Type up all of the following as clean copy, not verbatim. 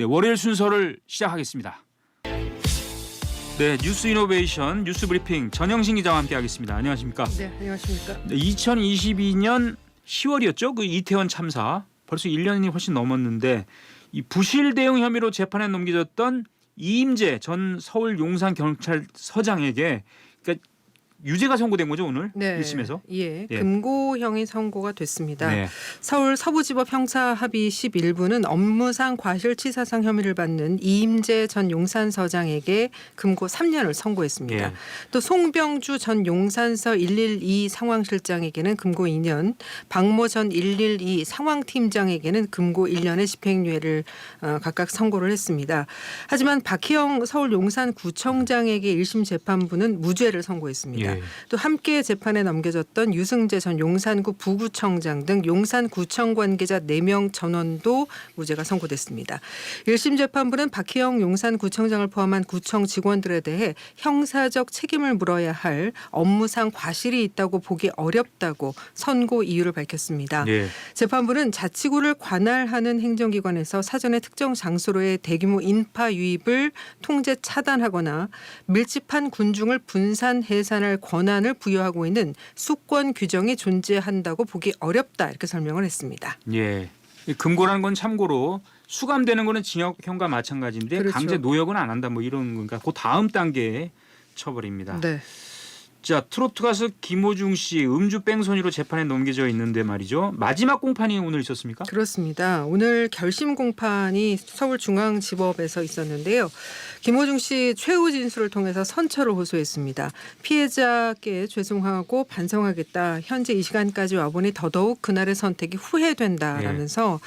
네, 월요일 순서를 시작하겠습니다. 네, 뉴스 이노베이션 뉴스 브리핑 전영신 기자와 함께하겠습니다. 안녕하십니까? 네, 안녕하십니까? 네, 2022년 10월이었죠. 그 이태원 참사 벌써 1년이 훨씬 넘었는데 이 부실 대응 혐의로 재판에 넘겨졌던 이임재 전 서울 용산경찰서장에게 그러니까 유죄가 선고된 거죠 오늘 네, 1심에서? 예, 예. 금고형이 선고가 됐습니다. 네. 서울 서부지법 형사합의 11부는 업무상 과실치사상 혐의를 받는 이임재 전 용산서장에게 금고 3년을 선고했습니다. 예. 또 송병주 전 용산서 112 상황실장에게는 금고 2년, 박모 전 112 상황팀장에게는 금고 1년의 집행유예를 각각 선고를 했습니다. 하지만 박희영 서울 용산구청장에게 1심 재판부는 무죄를 선고했습니다. 예. 또 함께 재판에 넘겨졌던 유승재 전 용산구 부구청장 등 용산구청 관계자 4명 전원도 무죄가 선고됐습니다. 1심 재판부는 박희영 용산구청장을 포함한 구청 직원들에 대해 형사적 책임을 물어야 할 업무상 과실이 있다고 보기 어렵다고 선고 이유를 밝혔습니다. 예. 재판부는 자치구를 관할하는 행정기관에서 사전에 특정 장소로의 대규모 인파 유입을 통제 차단하거나 밀집한 군중을 분산 해산할 권한을 부여하고 있는 수권 규정이 존재한다고 보기 어렵다 이렇게 설명을 했습니다. 예. 이 금고라는 건 참고로 수감되는 거는 징역형과 마찬가지인데 그렇죠. 강제 노역은 안 한다 뭐 이런 건가. 그 다음 단계의 처벌입니다. 네. 자, 트로트 가수 김호중 씨 음주 뺑소니로 재판에 넘겨져 있는데 말이죠. 마지막 공판이 오늘 있었습니까? 그렇습니다. 오늘 결심 공판이 서울중앙지법에서 있었는데요. 김호중 씨 최후 진술을 통해서 선처를 호소했습니다. 피해자께 죄송하고 반성하겠다. 현재 이 시간까지 와보니 더더욱 그날의 선택이 후회된다라면서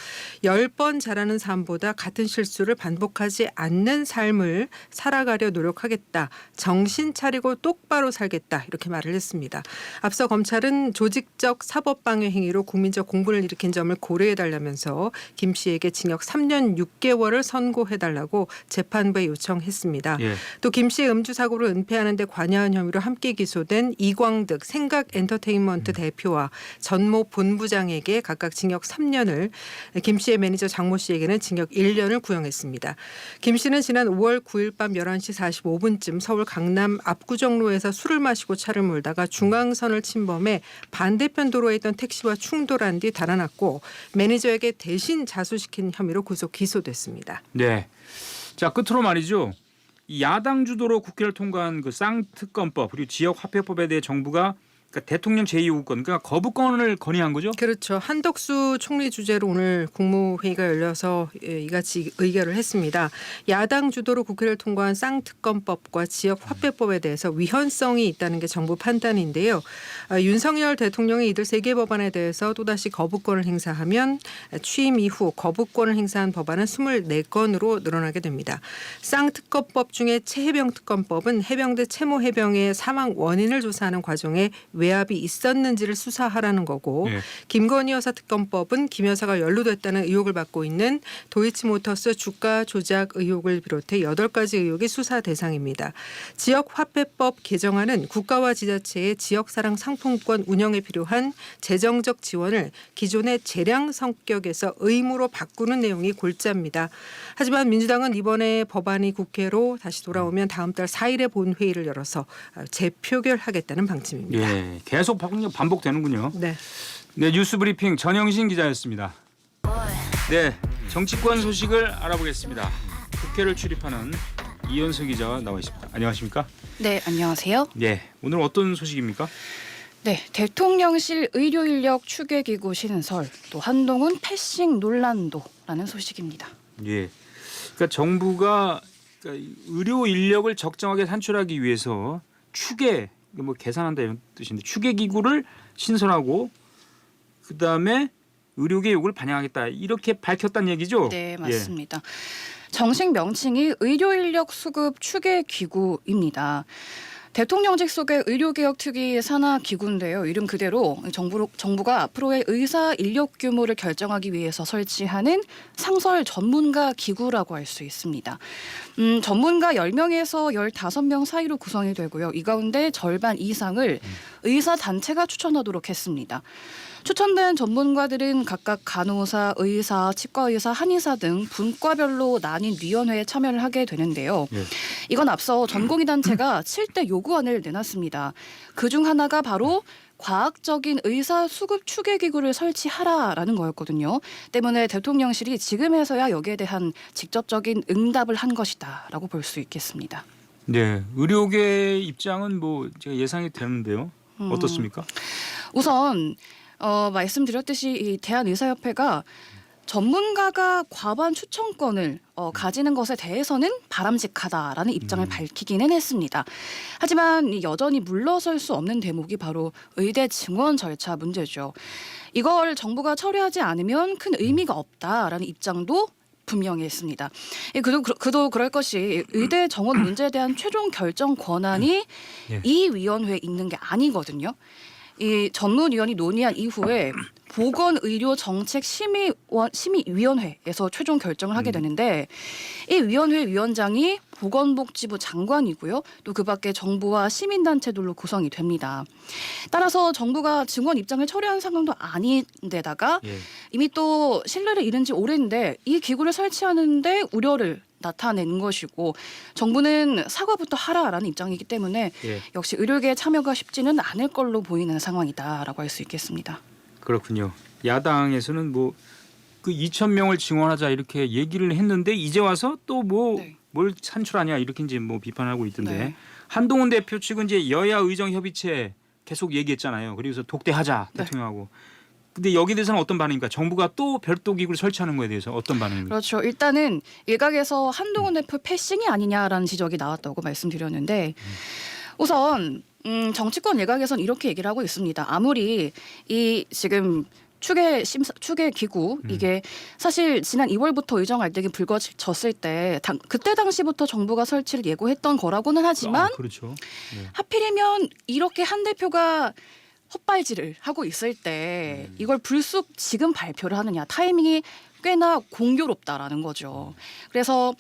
10번 잘하는 삶보다 같은 실수를 반복하지 않는 삶을 살아가려 노력하겠다. 정신 차리고 똑바로 살겠다. 이렇게 말을 했습니다. 앞서 검찰은 조직적 사법방해 행위로 국민적 공분을 일으킨 점을 고려해달라면서 김 씨에게 징역 3년 6개월을 선고해달라고 재판부에 요청했습니다. 예. 또 김 씨의 음주 사고를 은폐하는 데 관여한 혐의로 함께 기소된 이광득 생각엔터테인먼트 대표와 전모 본부장에게 각각 징역 3년을, 김 씨의 매니저 장모 씨에게는 징역 1년을 구형했습니다. 김 씨는 지난 5월 9일 밤 11시 45분쯤 서울 강남 압구정로에서 술을 마시고 차를 몰다가 중앙선을 침범해 반대편 도로에 있던 택시와 충돌한 뒤 달아났고 매니저에게 대신 자수시킨 혐의로 구속 기소됐습니다. 네. 자, 끝으로 말이죠. 이 야당 주도로 국회를 통과한 그 쌍특검법 그리고 지역화폐법에 대해 정부가 그러니까 대통령 제2호권 그러니까 거부권을 건의한 거죠? 그렇죠. 한덕수 총리 주재로 오늘 국무회의가 열려서 이같이 의결을 했습니다. 야당 주도로 국회를 통과한 쌍특검법과 지역화폐법에 대해서 위헌성이 있다는 게 정부 판단인데요. 윤석열 대통령이 이들 3개 법안에 대해서 또다시 거부권을 행사하면 취임 이후 거부권을 행사한 법안은 24건으로 늘어나게 됩니다. 쌍특검법 중에 체해병특검법은 해병대 채모 해병의 사망 원인을 조사하는 과정에 외압이 있었는지를 수사하라는 거고 네. 김건희 여사 특검법은 김 여사가 연루됐다는 의혹을 받고 있는 도이치모터스 주가 조작 의혹을 비롯해 8가지 의혹이 수사 대상입니다. 지역화폐법 개정안은 국가와 지자체의 지역사랑 상품권 운영에 필요한 재정적 지원을 기존의 재량 성격에서 의무로 바꾸는 내용이 골자입니다. 하지만 민주당은 이번에 법안이 국회로 다시 돌아오면 다음 달 4일에 본회의를 열어서 재표결하겠다는 방침입니다. 예. 계속 반복되는군요. 네. 네, 뉴스 브리핑 전영신 기자였습니다. 네, 정치권 소식을 알아보겠습니다. 국회를 출입하는 이현수 기자가 나와 있습니다. 안녕하십니까? 네, 안녕하세요. 네, 오늘 어떤 소식입니까? 네, 대통령실 의료인력 추계기구 신설, 또 한동훈 패싱 논란도라는 소식입니다. 예, 그러니까 정부가 의료 인력을 적정하게 산출하기 위해서 추계 뭐 계산한다 이런 뜻인데 추계 기구를 신설하고 그 다음에 의료계 요구를 반영하겠다 이렇게 밝혔다는 얘기죠? 네, 맞습니다. 정식 명칭이 의료인력 수급 추계기구입니다. 대통령직 속의 의료개혁특위 산하 기구인데요. 이름 그대로 정부가 앞으로의 의사 인력 규모를 결정하기 위해서 설치하는 상설 전문가 기구라고 할 수 있습니다. 전문가 10명에서 15명 사이로 구성이 되고요. 이 가운데 절반 이상을 의사 단체가 추천하도록 했습니다. 추천된 전문가들은 각각 간호사, 의사, 치과의사, 한의사 등 분과별로 나뉜 위원회에 참여를 하게 되는데요. 예. 이건 앞서 전공의 단체가 7대 요구안을 내놨습니다. 그중 하나가 바로 과학적인 의사 수급 추계 기구를 설치하라라는 거였거든요. 때문에 대통령실이 지금에서야 여기에 대한 직접적인 응답을 한 것이다라고 볼 수 있겠습니다. 네, 의료계 입장은 뭐 제가 예상이 되는데요. 어떻습니까? 우선 말씀드렸듯이 이 대한의사협회가 전문가가 과반 추천권을 가지는 것에 대해서는 바람직하다라는 입장을 밝히기는 했습니다. 하지만 여전히 물러설 수 없는 대목이 바로 의대 증원 절차 문제죠. 이걸 정부가 처리하지 않으면 큰 의미가 없다라는 입장도 분명히 했습니다. 그도 그럴 것이 의대 정원 문제에 대한 최종 결정 권한이 예. 이 위원회에 있는 게 아니거든요. 이 전문위원이 논의한 이후에 보건의료정책심의위원회에서 최종 결정을 하게 되는데 이 위원회 위원장이 보건복지부 장관이고요. 또 그밖에 정부와 시민단체들로 구성이 됩니다. 따라서 정부가 증원 입장을 처리한 상황도 아닌데다가 예. 이미 또 신뢰를 잃은 지 오래인데 이 기구를 설치하는데 우려를 나타낸 것이고 정부는 사과부터 하라라는 입장이기 때문에 예. 역시 의료계의 참여가 쉽지는 않을 걸로 보이는 상황이다라고 할 수 있겠습니다. 그렇군요. 야당에서는 뭐 그 2,000명을 증원하자 이렇게 얘기를 했는데 이제 와서 또 뭐 뭘 네. 산출하냐 이렇게 이제 뭐 비판하고 있던데 네. 한동훈 대표 측은 이제 여야 의정 협의체 계속 얘기했잖아요. 그래서 독대하자 네. 대통령하고. 근데 여기에 대해서는 어떤 반응입니까? 정부가 또 별도 기구를 설치하는 거에 대해서 어떤 반응입니까? 그렇죠. 일단은 일각에서 한동훈 대표 패싱이 아니냐라는 지적이 나왔다고 말씀드렸는데 우선 정치권 일각에서는 이렇게 얘기를 하고 있습니다. 아무리 이 지금 추계 기구 이게 사실 지난 2월부터 의정 갈등이 불거졌을 때 그때 당시부터 정부가 설치를 예고했던 거라고는 하지만 그렇죠. 네. 하필이면 이렇게 한 대표가 헛발질을 하고 있을 때 이걸 불쑥 지금 발표를 하느냐 타이밍이 꽤나 공교롭다라는 거죠. 그래서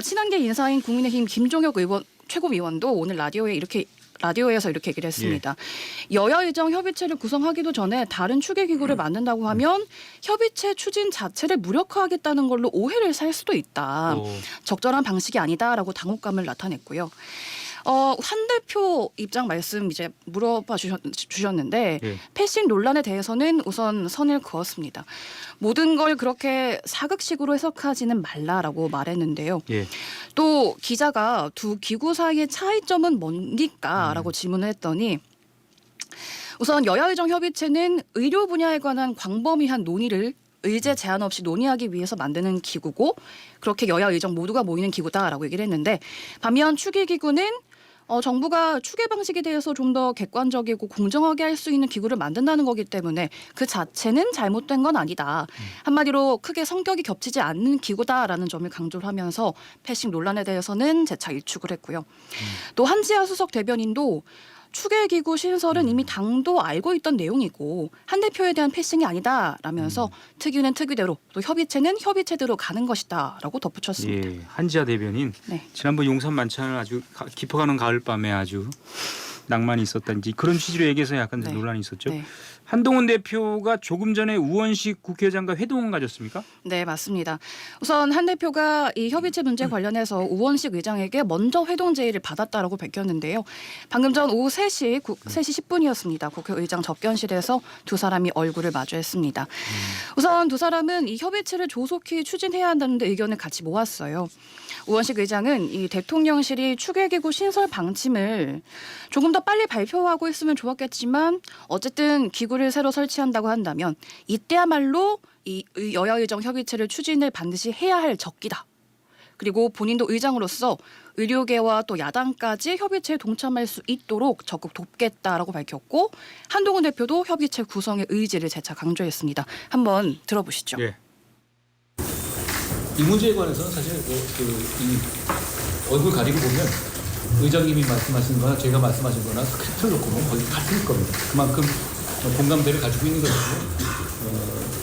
친한계 인사인 국민의힘 김종혁 의원 최고위원도 오늘 라디오에서 이렇게 얘기를 했습니다. 여야 의정 협의체를 구성하기도 전에 다른 추계 기구를 만든다고 하면 협의체 추진 자체를 무력화하겠다는 걸로 오해를 살 수도 있다. 적절한 방식이 아니다라고 당혹감을 나타냈고요. 한 대표 입장 말씀 이제 물어봐 주셨는데 예. 패싱 논란에 대해서는 우선 선을 그었습니다. 모든 걸 그렇게 사극식으로 해석하지는 말라라고 말했는데요. 예. 또 기자가 두 기구 사이의 차이점은 뭡니까라고 질문을 했더니 우선 여야의정협의체는 의료 분야에 관한 광범위한 논의를 의제 제한 없이 논의하기 위해서 만드는 기구고 그렇게 여야 의정 모두가 모이는 기구다라고 얘기를 했는데 반면 추계기구는 정부가 추계 방식에 대해서 좀 더 객관적이고 공정하게 할 수 있는 기구를 만든다는 거기 때문에 그 자체는 잘못된 건 아니다. 한마디로 크게 성격이 겹치지 않는 기구다라는 점을 강조를 하면서 패싱 논란에 대해서는 재차 일축을 했고요. 또 한지아 수석 대변인도 추계기구 신설은 이미 당도 알고 있던 내용이고 한 대표에 대한 패싱이 아니다라면서 특위는 특위대로 또 협의체는 협의체대로 가는 것이다라고 덧붙였습니다. 예. 한지아 대변인 네. 지난번 용산 만찬을 아주 깊어가는 가을밤에 아주 낭만이 있었다든지 그런 취지로 얘기해서 약간 네. 논란이 있었죠. 네. 한동훈 대표가 조금 전에 우원식 국회의장과 회동을 가졌습니까? 네, 맞습니다. 우선 한 대표가 이 협의체 문제 관련해서 우원식 의장에게 먼저 회동 제의를 받았다라고 밝혔는데요. 방금 전 오후 3시 10분이었습니다. 국회의장 접견실에서 두 사람이 얼굴을 마주했습니다. 우선 두 사람은 이 협의체를 조속히 추진해야 한다는 데 의견을 같이 모았어요. 우원식 의장은 이 대통령실이 추계기구 신설 방침을 조금 더 빨리 발표하고 있으면 좋았겠지만 어쨌든 기구를 새로 설치한다고 한다면 이때야말로 이 여야의정 협의체를 추진을 반드시 해야 할 적기다. 그리고 본인도 의장으로서 의료계와 또 야당까지 협의체에 동참할 수 있도록 적극 돕겠다라고 밝혔고 한동훈 대표도 협의체 구성의 의지를 재차 강조했습니다. 한번 들어보시죠. 예. 이 문제에 관해서는 사실 이 얼굴 가리고 보면 의장님이 말씀하신 거나 제가 말씀하신 거나 스크립트를 놓고 보면 거의 같을 겁니다. 그만큼 공감대를 가지고 있는 것이고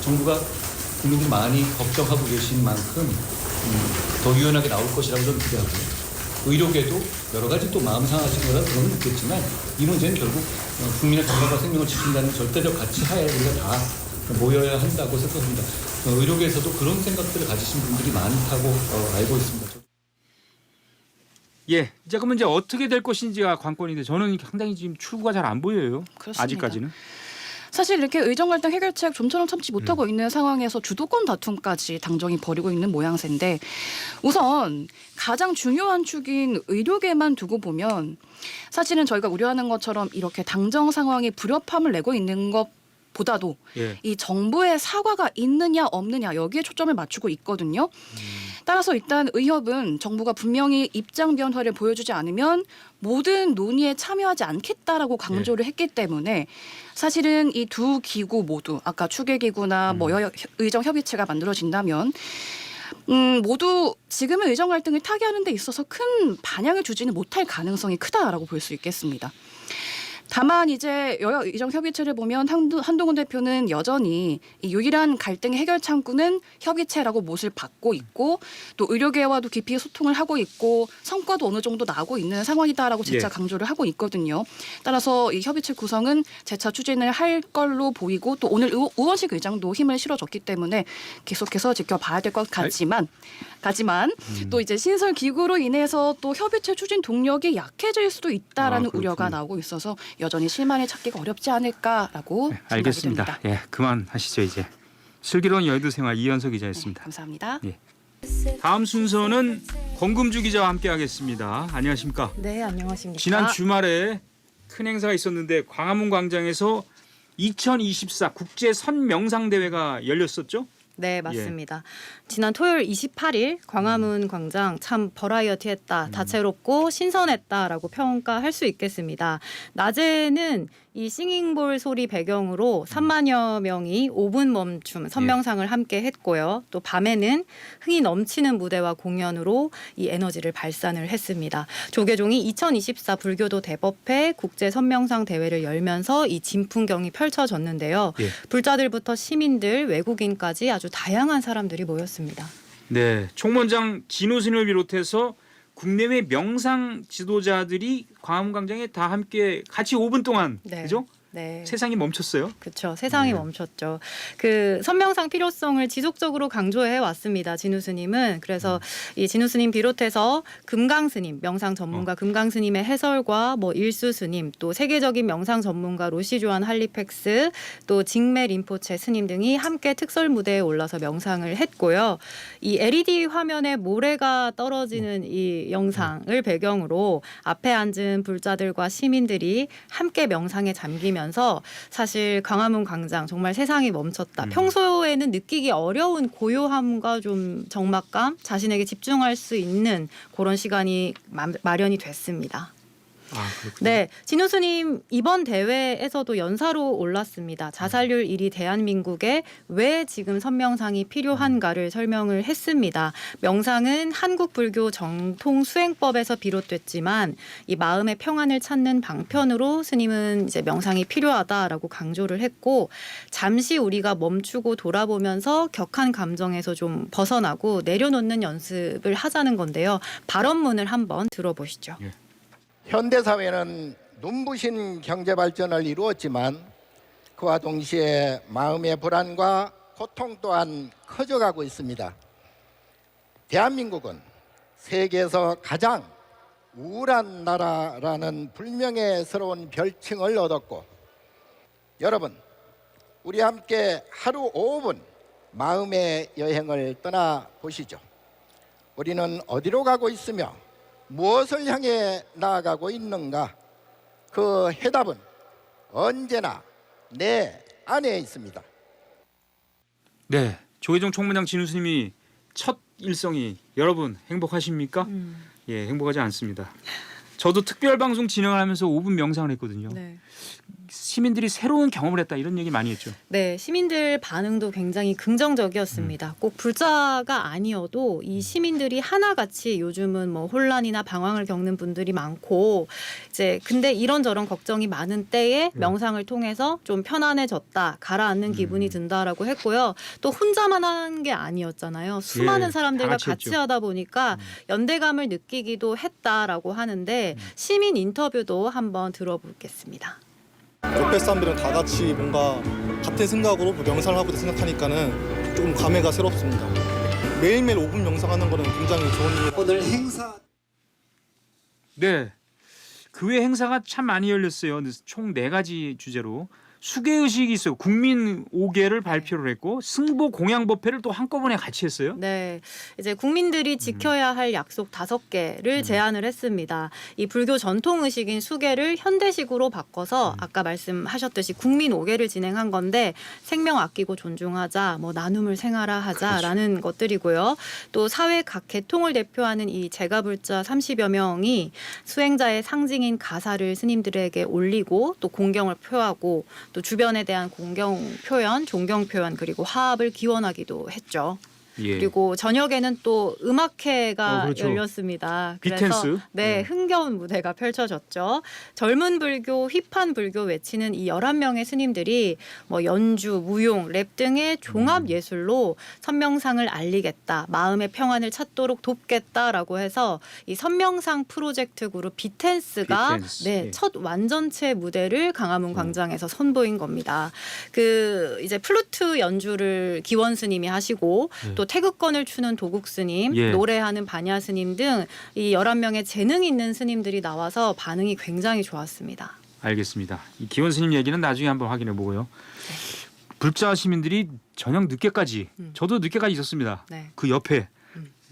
정부가 국민들이 많이 걱정하고 계신 만큼 더 유연하게 나올 것이라고 저는 기대하고요. 의료계도 여러 가지 또 마음 상하신 거라 그런 건 있겠지만 이 문제는 결국 국민의 건강과 생명을 지킨다는 절대적 가치 하에 우리가 다 모여야 한다고 생각합니다. 의료계에서도 그런 생각들을 가지신 분들이 많다고 알고 있습니다. 예, 이제 그러면 이제 어떻게 될 것인지가 관건인데 저는 상당히 지금 출구가 잘 안 보여요. 그렇습니다. 아직까지는. 사실 이렇게 의정 갈등 해결책 좀처럼 참지 못하고 있는 상황에서 주도권 다툼까지 당정이 벌이고 있는 모양새인데 우선 가장 중요한 축인 의료계만 두고 보면 사실은 저희가 우려하는 것처럼 이렇게 당정 상황에 불협화음을 내고 있는 것보다도 예. 이 정부의 사과가 있느냐 없느냐 여기에 초점을 맞추고 있거든요. 따라서 일단 의협은 정부가 분명히 입장 변화를 보여주지 않으면 모든 논의에 참여하지 않겠다라고 강조를 했기 때문에 사실은 이 두 기구 모두 아까 추계기구나 뭐 의정협의체가 만들어진다면 모두 지금의 의정 갈등을 타개하는 데 있어서 큰 반향을 주지는 못할 가능성이 크다라고 볼 수 있겠습니다. 다만 이제 여야 의정 협의체를 보면 한동훈 대표는 여전히 이 유일한 갈등의 해결 창구는 협의체라고 못을 받고 있고 또 의료계와도 깊이 소통을 하고 있고 성과도 어느 정도 나고 있는 상황이다라고 재차 강조를 하고 있거든요. 따라서 이 협의체 구성은 재차 추진을 할 걸로 보이고 또 오늘 우원식 의장도 힘을 실어줬기 때문에 계속해서 지켜봐야 될 것 같지만 또 이제 신설 기구로 인해서 또 협의체 추진 동력이 약해질 수도 있다라는 우려가 나오고 있어서 여전히 실마리 찾기가 어렵지 않을까라고 생각이 알겠습니다. 됩니다. 예, 그만하시죠 이제. 슬기로운 여의도 생활 이현석 기자였습니다. 네, 감사합니다. 예. 다음 순서는 권금주 기자와 함께하겠습니다. 안녕하십니까? 네, 안녕하십니까. 지난 주말에 큰 행사가 있었는데 광화문 광장에서 2024 국제 선명상 대회가 열렸었죠? 네, 맞습니다. 지난 토요일 28일 광화문 광장 참 버라이어티했다, 다채롭고 신선했다라고 평가할 수 있겠습니다. 낮에는 이 싱잉볼 소리 배경으로 3만여 명이 5분 멈춤 선명상을 함께 했고요. 또 밤에는 흥이 넘치는 무대와 공연으로 이 에너지를 발산을 했습니다. 조계종이 2024 불교도 대법회 국제 선명상 대회를 열면서 이 진풍경이 펼쳐졌는데요. 예. 불자들부터 시민들, 외국인까지 아주 다양한 사람들이 모였습니다. 네, 총무장 진우순을 비롯해서 국내외 명상 지도자들이 광화문 광장에 다 함께 같이 5분 동안 네. 그죠? 네. 세상이 멈췄어요. 그렇죠. 세상이 멈췄죠. 그 선명상 필요성을 지속적으로 강조해 왔습니다. 진우 스님은. 그래서 이 진우 스님 비롯해서 금강 스님, 명상 전문가 금강 스님의 해설과 뭐 일수 스님, 또 세계적인 명상 전문가 로시조안 할리펙스, 또 징메 림포체 스님 등이 함께 특설 무대에 올라서 명상을 했고요. 이 LED 화면에 모래가 떨어지는 이 영상을 배경으로 앞에 앉은 불자들과 시민들이 함께 명상에 잠기면 사실 광화문 광장 정말 세상이 멈췄다. 평소에는 느끼기 어려운 고요함과 좀 적막감, 자신에게 집중할 수 있는 그런 시간이 마련이 됐습니다. 아, 그렇군요. 네, 진우 스님 이번 대회에서도 연사로 올랐습니다. 자살률 1위 대한민국에 왜 지금 선명상이 필요한가를 설명을 했습니다. 명상은 한국 불교 정통 수행법에서 비롯됐지만 이 마음의 평안을 찾는 방편으로 스님은 이제 명상이 필요하다라고 강조를 했고 잠시 우리가 멈추고 돌아보면서 격한 감정에서 좀 벗어나고 내려놓는 연습을 하자는 건데요. 발언문을 한번 들어보시죠. 예. 현대사회는 눈부신 경제발전을 이루었지만 그와 동시에 마음의 불안과 고통 또한 커져가고 있습니다. 대한민국은 세계에서 가장 우울한 나라라는 불명예스러운 별칭을 얻었고 여러분, 우리 함께 하루 5분 마음의 여행을 떠나보시죠. 우리는 어디로 가고 있으며 무엇을 향해 나아가고 있는가? 그 해답은 언제나 내 안에 있습니다. 네, 조계종 총무장 진우 스님이 첫 일성이 여러분 행복하십니까? 예, 행복하지 않습니다. 저도 특별 방송 진행을 하면서 5분 명상을 했거든요. 네. 시민들이 새로운 경험을 했다 이런 얘기 많이 했죠. 네, 시민들 반응도 굉장히 긍정적이었습니다. 꼭 불자가 아니어도 이 시민들이 하나같이 요즘은 뭐 혼란이나 방황을 겪는 분들이 많고 이제 근데 이런저런 걱정이 많은 때에 명상을 통해서 좀 편안해졌다, 가라앉는 기분이 든다라고 했고요. 또 혼자만 한 게 아니었잖아요. 수많은 다 사람들과 같이 같이 했죠. 하다 보니까 연대감을 느끼기도 했다라고 하는데 시민 인터뷰도 한번 들어보겠습니다. 옆에 사람들이랑 다 같이 뭔가 같은 생각으로 명상을 하고 있다 생각하니까는 조금 감회가 새롭습니다. 매일매일 5분 명상하는 거는 굉장히 좋은 일이라고 오늘 행사 네. 그 외 행사가 참 많이 열렸어요. 총 4가지 주제로 수계의식이 있어요. 국민 5개를 발표를 했고 승보 공양법회를 또 한꺼번에 같이 했어요. 네, 이제 국민들이 지켜야 할 약속 5개를 제안을 했습니다. 이 불교 전통 의식인 수계를 현대식으로 바꿔서 아까 말씀하셨듯이 국민 5개를 진행한 건데 생명 아끼고 존중하자, 뭐 나눔을 생하라 하자라는 것들이고요. 또 사회 각 계통을 대표하는 이 제가불자 30여 명이 수행자의 상징인 가사를 스님들에게 올리고 또 공경을 표하고 또 주변에 대한 공경 표현, 존경 표현 그리고 화합을 기원하기도 했죠. 예. 그리고 저녁에는 또 음악회가 그렇죠. 열렸습니다. 비텐스. 그래서 네, 예. 흥겨운 무대가 펼쳐졌죠. 젊은 불교, 휘판 불교 외치는 이 11명의 스님들이 뭐 연주, 무용, 랩 등의 종합 예술로 선명상을 알리겠다, 마음의 평안을 찾도록 돕겠다라고 해서 이 선명상 프로젝트 그룹 비텐스가 비텐스. 네, 예. 첫 완전체 무대를 강화문 광장에서 선보인 겁니다. 그 이제 플루트 연주를 기원 스님이 하시고 또 태극권을 추는 도국 스님, 예. 노래하는 반야 스님 등 이 11명의 재능 있는 스님들이 나와서 반응이 굉장히 좋았습니다. 알겠습니다. 이 기원 스님 얘기는 나중에 한번 확인해 보고요. 불자 시민들이 저녁 늦게까지 저도 늦게까지 있었습니다. 네. 그 옆에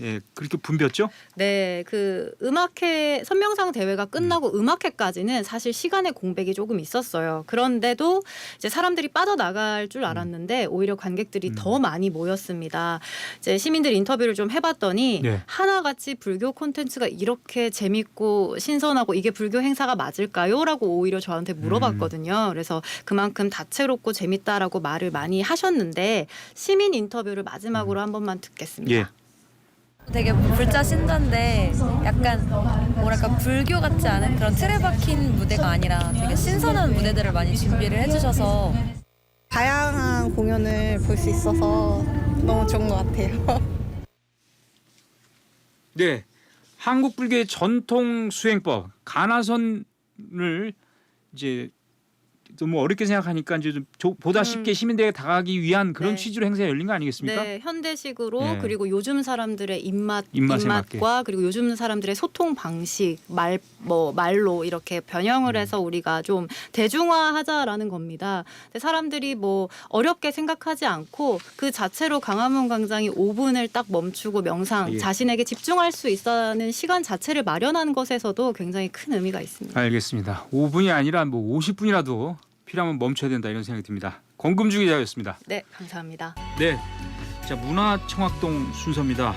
예, 그렇게 붐볐죠? 네, 그 음악회 선명상 대회가 끝나고 음악회까지는 사실 시간의 공백이 조금 있었어요. 그런데도 이제 사람들이 빠져나갈 줄 알았는데 오히려 관객들이 더 많이 모였습니다. 이제 시민들 인터뷰를 좀 해봤더니 네. 하나같이 불교 콘텐츠가 이렇게 재밌고 신선하고 이게 불교 행사가 맞을까요? 라고 오히려 저한테 물어봤거든요. 그래서 그만큼 다채롭고 재밌다라고 말을 많이 하셨는데 시민 인터뷰를 마지막으로 한 번만 듣겠습니다. 예. 되게 불자 신자인데 약간 뭐랄까 불교 같지 않은 그런 틀에 박힌 무대가 아니라 되게 신선한 무대들을 많이 준비를 해주셔서 다양한 공연을 볼 수 있어서 너무 좋은 것 같아요. 네. 한국 불교의 전통 수행법 가나선을 이제 뭐 어렵게 생각하니까 이제 좀 보다 쉽게 시민들에게 다가가기 위한 그런 네. 취지로 행사가 열린 거 아니겠습니까? 네, 현대식으로 네. 그리고 요즘 사람들의 입맛에 입맛과 그리고 요즘 사람들의 소통 방식, 말로 이렇게 변형을 해서 우리가 좀 대중화하자라는 겁니다. 근데 사람들이 뭐 어렵게 생각하지 않고 그 자체로 강화문 광장이 5분을 딱 멈추고 명상, 예. 자신에게 집중할 수 있는 시간 자체를 마련한 것에서도 굉장히 큰 의미가 있습니다. 알겠습니다. 5분이 아니라 뭐 50분이라도 필요하면 멈춰야 된다 이런 생각이 듭니다. 권금주 기자였습니다. 네, 감사합니다. 네, 자 문화청학동 순서입니다.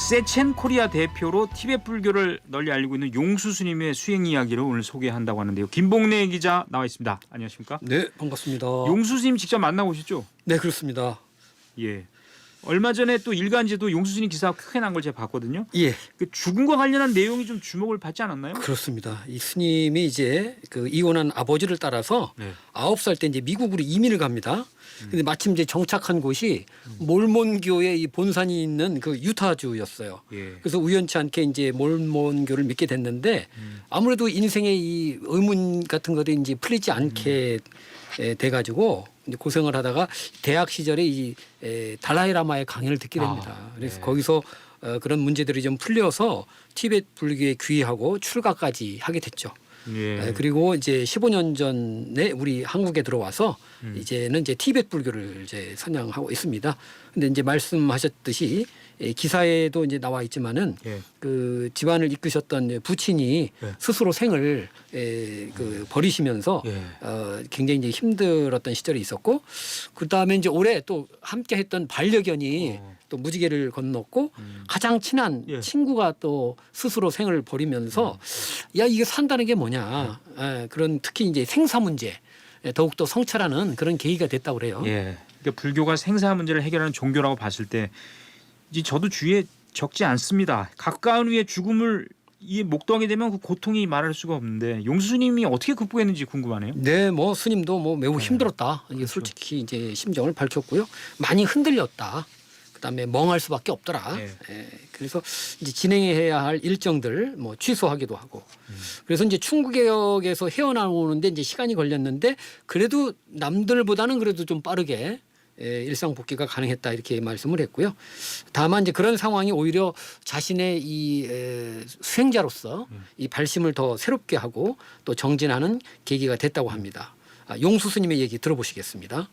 세첸 코리아 대표로 티베트 불교를 널리 알리고 있는 용수 스님의 수행 이야기를 오늘 소개한다고 하는데요. 김봉래 기자 나와 있습니다. 안녕하십니까? 네, 반갑습니다. 용수 스님 직접 만나보셨죠? 네, 그렇습니다. 예. 얼마 전에 또 일간지도 용수 스님 기사가 크게 난 걸 제가 봤거든요. 예, 그 죽음과 관련한 내용이 좀 주목을 받지 않았나요? 그렇습니다. 이 스님이 이제 그 이혼한 아버지를 따라서 네. 9살 때 이제 미국으로 이민을 갑니다. 근데 마침 이제 정착한 곳이 몰몬교의 이 본산이 있는 그 유타주였어요. 예. 그래서 우연치 않게 이제 몰몬교를 믿게 됐는데 아무래도 인생의 이 의문 같은 것들이 이제 풀리지 않게 돼가지고 이제 고생을 하다가 대학 시절에 이 달라이라마의 강연을 듣게 됩니다. 그래서 네. 거기서 그런 문제들이 좀 풀려서 티베트 불교에 귀의하고 출가까지 하게 됐죠. 예. 그리고 이제 15년 전에 우리 한국에 들어와서 이제는 이제 티베트 불교를 이제 선양하고 있습니다. 근데 이제 말씀하셨듯이 기사에도 이제 나와 있지만은 예. 그 집안을 이끄셨던 부친이 예. 스스로 생을 그 버리시면서 예. 굉장히 이제 힘들었던 시절이 있었고 그 다음에 이제 올해 또 함께했던 반려견이 또 무지개를 건넜고 가장 친한 예. 친구가 또 스스로 생을 버리면서 야 이게 산다는 게 뭐냐 그런 특히 이제 생사 문제 더욱더 성찰하는 그런 계기가 됐다고 그래요. 예. 그러니까 불교가 생사 문제를 해결하는 종교라고 봤을 때 이제 저도 주위에 적지 않습니다. 가까운 이의 죽음을 이 목도하게 되면 그 고통이 말할 수가 없는데 용수님이 어떻게 극복했는지 궁금하네요. 네, 뭐 스님도 뭐 매우 힘들었다. 이게 그렇죠. 솔직히 이제 심정을 밝혔고요. 많이 흔들렸다. 그다음에 멍할 수밖에 없더라. 네. 그래서 이제 진행해야 할 일정들 뭐 취소하기도 하고. 그래서 이제 충구개혁에서 헤어나오는데 이제 시간이 걸렸는데 그래도 남들보다는 그래도 좀 빠르게 일상 복귀가 가능했다 이렇게 말씀을 했고요. 다만 이제 그런 상황이 오히려 자신의 이 수행자로서 이 발심을 더 새롭게 하고 또 정진하는 계기가 됐다고 합니다. 용수 스님의 얘기 들어보시겠습니다.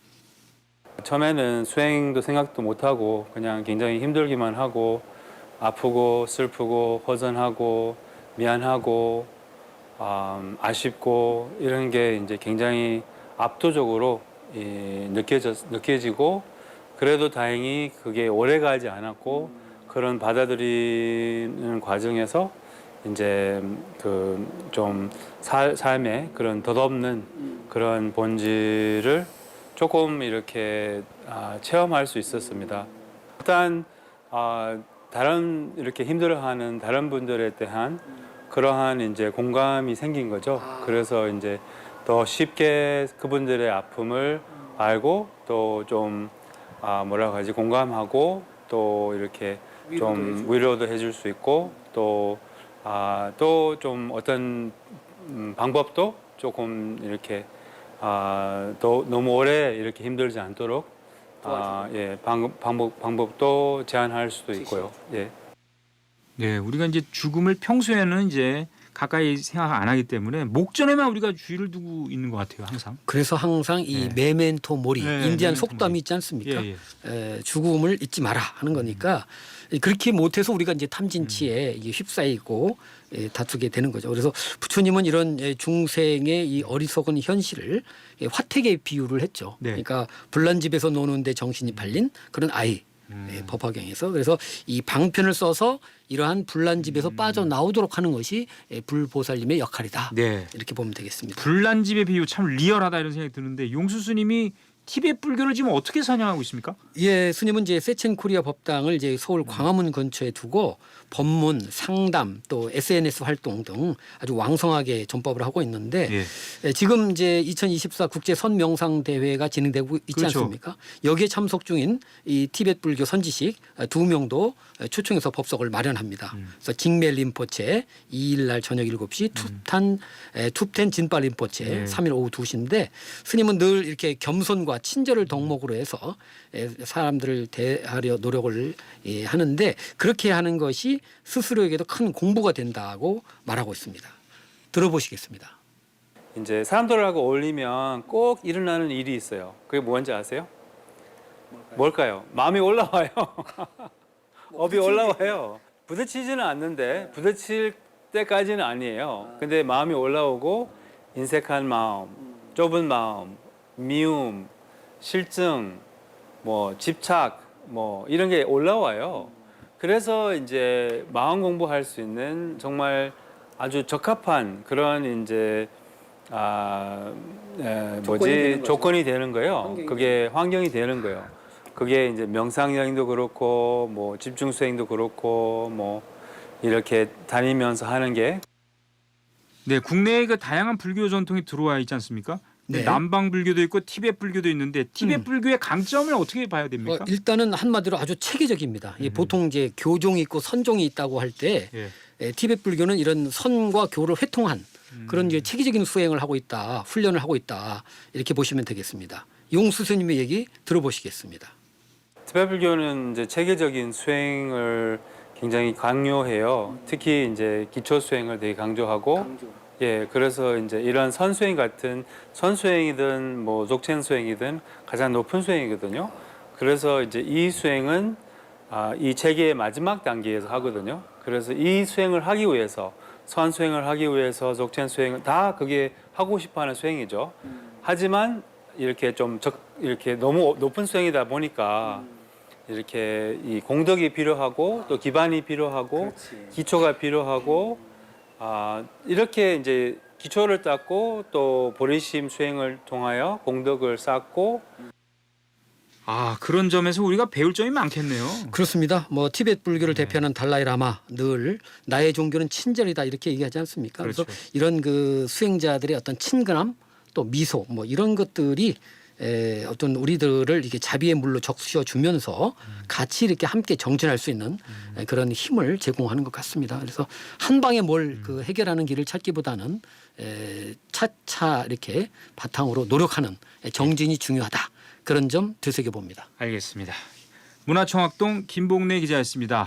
처음에는 수행도 생각도 못하고 그냥 굉장히 힘들기만 하고 아프고 슬프고 허전하고 미안하고 아쉽고 이런 게 이제 굉장히 압도적으로 느껴지고 그래도 다행히 그게 오래가지 않았고 그런 받아들이는 과정에서 이제 그 좀 삶의 그런 덧없는 그런 본질을 조금 이렇게 체험할 수 있었습니다. 일단 다른 이렇게 힘들어하는 다른 분들에 대한 그러한 이제 공감이 생긴 거죠. 그래서 이제 더 쉽게 그분들의 아픔을 알고 또 좀 뭐라고 하지 공감하고 또 이렇게 좀 위로도 해줄 수 있고 또 좀 어떤 방법도 조금 이렇게 너무 오래 이렇게 힘들지 않도록 방법도 제안할 수도 있고요. 예. 네, 우리가 이제 죽음을 평소에는 이제 가까이 생각 안 하기 때문에 목전에만 우리가 주의를 두고 있는 것 같아요, 항상. 그래서 항상 이 메멘토 모리, 인디안 메멘토 속담이 모리. 있지 않습니까? 예. 죽음을 잊지 마라 하는 거니까 그렇게 못해서 우리가 이제 탐진치에 이게 휩싸이고 다투게 되는 거죠. 그래서 부처님은 이런 중생의 이 어리석은 현실을 화택에 비유를 했죠. 네. 그러니까 불난 집에서 노는데 정신이 팔린 그런 아이. 법화경에서 그래서 이 방편을 써서 이러한 불난 집에서 빠져나오도록 하는 것이 불보살님의 역할이다. 네. 이렇게 보면 되겠습니다. 불난집의 비유 참 리얼하다 이런 생각이 드는데 용수 스님이 티베트 불교를 지금 어떻게 선양하고 있습니까? 예, 스님은 이제 세첸 코리아 법당을 이제 서울 광화문 근처에 두고 법문, 상담, 또 SNS 활동 등 아주 왕성하게 전법을 하고 있는데 지금 이제 2024 국제 선명상 대회가 진행되고 있지 그렇죠. 않습니까? 여기에 참석 중인 이 티베트 불교 선지식 2명도 초청해서 법석을 마련합니다. 그래서 징멜 림포체 2일 날 저녁 7시, 툭텐 진빨 림포체 3일 오후 2시인데 스님은 늘 이렇게 겸손과 친절을 덕목으로 해서 사람들을 대하려 노력을 하는데 그렇게 하는 것이 스스로에게도 큰 공부가 된다고 말하고 있습니다. 들어보시겠습니다. 이제 사람들하고 어울리면 꼭 일어나는 일이 있어요. 그게 뭔지 아세요? 뭘까요? 마음이 올라와요. 업이 올라와요. 부딪히지는 않는데 부딪힐 때까지는 아니에요. 근데 마음이 올라오고 인색한 마음, 좁은 마음, 미움, 실증, 뭐 집착, 뭐 이런 게 올라와요. 그래서 이제 마음 공부할 수 있는 정말 아주 적합한 그런 이제 조건이 되는 거예요. 그게 환경이 되는 거예요. 그게 이제 명상 여행도 그렇고 뭐 집중 수행도 그렇고 뭐 이렇게 다니면서 하는 게 네, 국내에 그 다양한 불교 전통이 들어와 있지 않습니까? 네. 남방 불교도 있고 티베트 불교도 있는데 티베트 불교의 강점을 어떻게 봐야 됩니까? 일단은 한마디로 아주 체계적입니다. 보통 이제 교종이 있고 선종이 있다고 할 때 티베트 불교는 이런 선과 교를 회통한 그런 이제 체계적인 수행을 하고 있다, 훈련을 하고 있다 이렇게 보시면 되겠습니다. 용수 스님의 얘기 들어보시겠습니다. 티베트 불교는 이제 체계적인 수행을 굉장히 강요해요. 특히 이제 기초 수행을 되게 강조하고 예, 그래서 이제 이런 선수행 같은 선수행이든 뭐 족첸 수행이든 가장 높은 수행이거든요. 그래서 이제 이 수행은 이 체계의 마지막 단계에서 하거든요. 그래서 이 수행을 하기 위해서 선수행을 하기 위해서 족첸 수행은 다 그게 하고 싶어하는 수행이죠. 하지만 이렇게 이렇게 너무 높은 수행이다 보니까 이렇게 이 공덕이 필요하고 또 기반이 필요하고 기초가 필요하고 이렇게 이제 기초를 닦고 또 보리심 수행을 통하여 공덕을 쌓고 아, 그런 점에서 우리가 배울 점이 많겠네요. 그렇습니다. 뭐 티베트 불교를 대표하는 달라이라마 늘 나의 종교는 친절이다 이렇게 얘기하지 않습니까? 그렇죠. 그래서 이런 그 수행자들의 어떤 친근함 또 미소 뭐 이런 것들이 어떤 우리들을 이렇게 자비의 물로 적셔 주면서 같이 이렇게 함께 정진할 수 있는 그런 힘을 제공하는 것 같습니다. 그래서 한 방에 뭘 그 해결하는 길을 찾기보다는 차차 이렇게 바탕으로 노력하는 정진이 중요하다. 그런 점 되새겨 봅니다. 알겠습니다. 문화청학동 김봉래 기자였습니다.